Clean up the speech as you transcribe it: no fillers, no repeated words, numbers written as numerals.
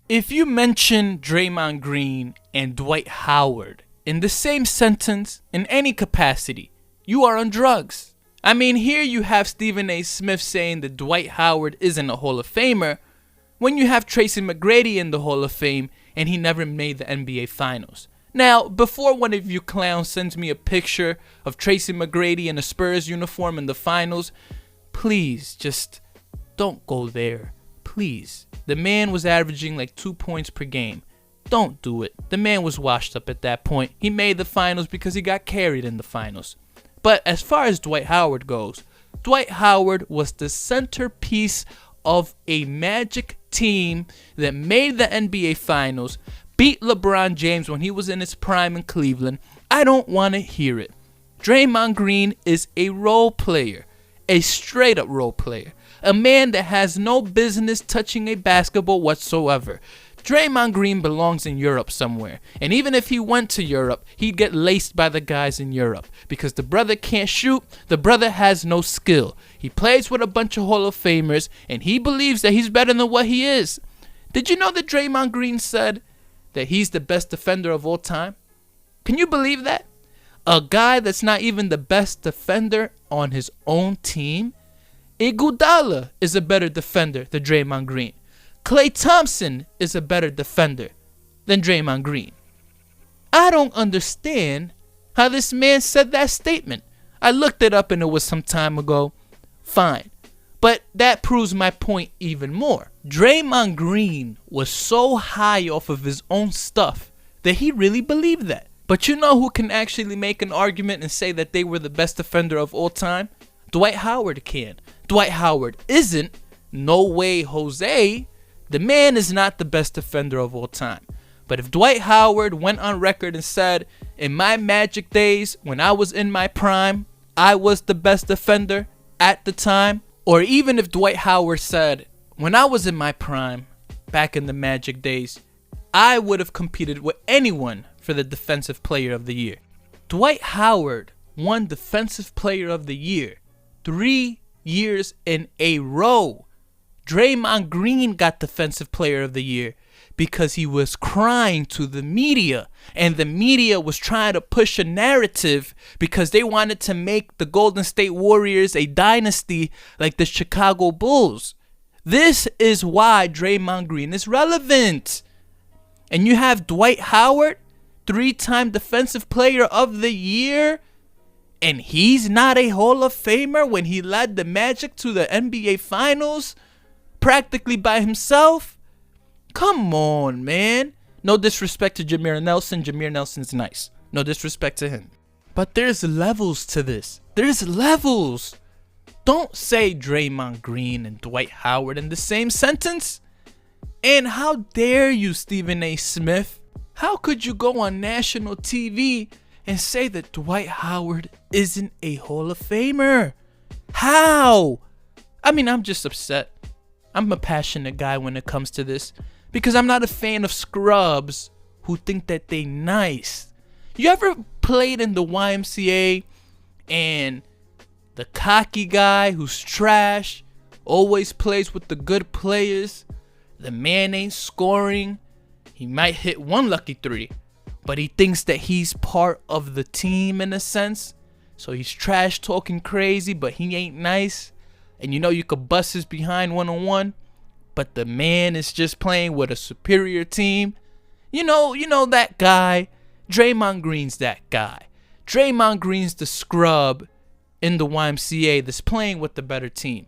If you mention Draymond Green and Dwight Howard in the same sentence in any capacity, you are on drugs. I mean, here you have Stephen A. Smith saying that Dwight Howard isn't a Hall of Famer when you have Tracy McGrady in the Hall of Fame and he never made the NBA Finals. Now, before one of you clowns sends me a picture of Tracy McGrady in a Spurs uniform in the finals, please just don't go there. Please. The man was averaging like 2 points per game. Don't do it. The man was washed up at that point. He made the finals because he got carried in the finals. But as far as Dwight Howard goes, Dwight Howard was the centerpiece of a Magic team that made the NBA Finals, beat LeBron James when he was in his prime in Cleveland. I don't want to hear it. Draymond Green is a role player, a straight up role player, a man that has no business touching a basketball whatsoever. Draymond Green belongs in Europe somewhere, and even if he went to Europe, he'd get laced by the guys in Europe because the brother can't shoot, the brother has no skill. He plays with a bunch of Hall of Famers, and he believes that he's better than what he is. Did you know that Draymond Green said that he's the best defender of all time? Can you believe that? A guy that's not even the best defender on his own team? Iguodala is a better defender than Draymond Green. Klay Thompson is a better defender than Draymond Green. I don't understand how this man said that statement. I looked it up and it was some time ago. Fine. But that proves my point even more. Draymond Green was so high off of his own stuff that he really believed that. But you know who can actually make an argument and say that they were the best defender of all time? Dwight Howard can. Dwight Howard isn't. No way, Jose. The man is not the best defender of all time. But if Dwight Howard went on record and said, in my Magic days, when I was in my prime, I was the best defender at the time, or even if Dwight Howard said, when I was in my prime, back in the Magic days, I would have competed with anyone for the Defensive Player of the Year. Dwight Howard won Defensive Player of the Year 3 years in a row. Draymond Green got Defensive Player of the Year because he was crying to the media, and the media was trying to push a narrative because they wanted to make the Golden State Warriors a dynasty like the Chicago Bulls. This is why Draymond Green is relevant. And you have Dwight Howard, 3-time Defensive Player of the Year, and he's not a Hall of Famer when he led the Magic to the NBA Finals practically by himself? Come on, man. No disrespect to Jameer Nelson. Jameer Nelson's nice. No disrespect to him. But there's levels to this. There's levels. Don't say Draymond Green and Dwight Howard in the same sentence. And how dare you, Stephen A. Smith? How could you go on national TV and say that Dwight Howard isn't a Hall of Famer? How? I mean, I'm just upset. I'm a passionate guy when it comes to this because I'm not a fan of scrubs who think that they nice. You ever played in the YMCA and the cocky guy who's trash always plays with the good players? The man ain't scoring. He might hit one lucky three, but he thinks that he's part of the team in a sense. So he's trash talking crazy, but he ain't nice. And you know you could bust his behind one-on-one, but the man is just playing with a superior team. You know that guy. Draymond Green's that guy. Draymond Green's the scrub in the YMCA that's playing with the better team.